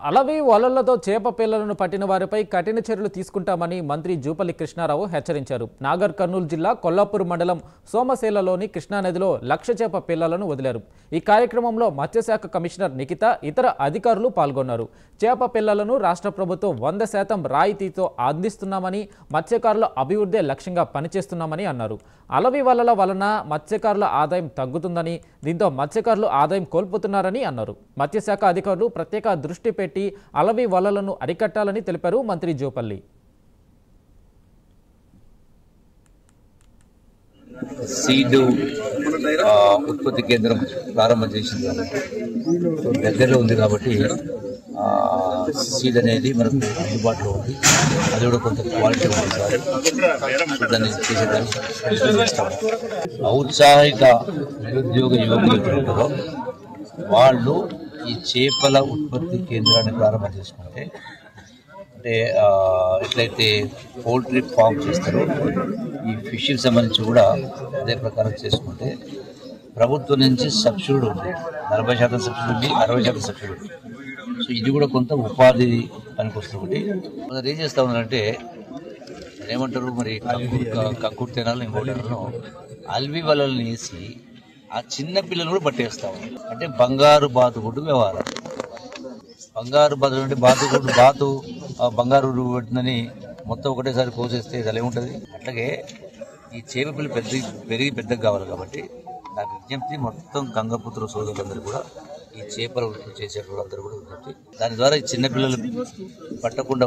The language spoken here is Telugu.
అలవి వలలతో చేప పిల్లలను పట్టిన వారిపై కఠిన చర్యలు తీసుకుంటామని మంత్రి జూపల్లి కృష్ణారావు హెచ్చరించారు. నాగర్ కర్నూలు జిల్లా కొల్లాపూర్ మండలం సోమశేలలోని కృష్ణానదిలో 1,00,000 చేప పిల్లలను వదిలారు. ఈ కార్యక్రమంలో మత్స్యశాఖ కమిషనర్ నిఖిత ఇతర అధికారులు పాల్గొన్నారు. చేప పిల్లలను రాష్ట్ర ప్రభుత్వం 100% రాయితీతో అందిస్తున్నామని, మత్స్యకారుల అభివృద్ధి లక్ష్యంగా పనిచేస్తున్నామని అన్నారు. అలవి వలల వలన మత్స్యకారుల ఆదాయం తగ్గుతుందని, దీంతో మత్స్యకారులు ఆదాయం కోల్పోతున్నారని అన్నారు. మత్స్యశాఖ అధికారులు ప్రత్యేక దృష్టి పెట్టి అలవి వలలను అరికట్టాలని తెలిపారు మంత్రి జూపల్లి. సీడ్ ఉత్పత్తి కేంద్రం ప్రారంభం చేసింది దగ్గరలో ఉంది కాబట్టి సీడ్ అనేది మనకు అందుబాటులో ఉంది. అది కూడా కొంత క్వాలిటీ ఉంది. దాన్ని చేసేదాన్ని ఔత్సాహిక నిరుద్యోగ యువకులు వాళ్ళు ఈ చేపల ఉత్పత్తి కేంద్రాన్ని ప్రారంభం చేసుకుంటే, అంటే ఎట్లయితే పౌల్ట్రీ ఫామ్ చేస్తారో ఈ ఫిష్కి సంబంధించి కూడా అదే ప్రకారం చేసుకుంటే ప్రభుత్వం నుంచి సబ్సిడీ ఉంది. 40% సబ్సిడీ ఉంది, 60% సబ్సిడీ ఉంది. సో ఇది కూడా కొంత ఉపాధి పనికొస్తుంది. కొందరు ఏం చేస్తూ ఉన్నారంటే ఏమంటారు మరి కంకుడు తినాలని ఇంకోటిలో అల్వి వలలని వేసి ఆ చిన్న పిల్లలు కూడా పట్టేస్తాం. అంటే బంగారు బాతుగుడ్డు వ్యవహారం. బంగారు బాతు అంటే బాతు బంగారు పెట్టిందని మొత్తం ఒకటేసారి కోసేస్తే అది ఎలా ఉంటుంది. అట్లాగే ఈ చేప పిల్లలు పెరిగి పెద్దగా కావాలి. కాబట్టి నాకు విజ్ఞప్తి మొత్తం గంగపుత్ర సోదరులందరూ కూడా ఈ చేపలు చేసేటప్పుడు అందరూ కూడా విజ్ఞప్తి, దాని ద్వారా ఈ చిన్న పిల్లలు పట్టకుండా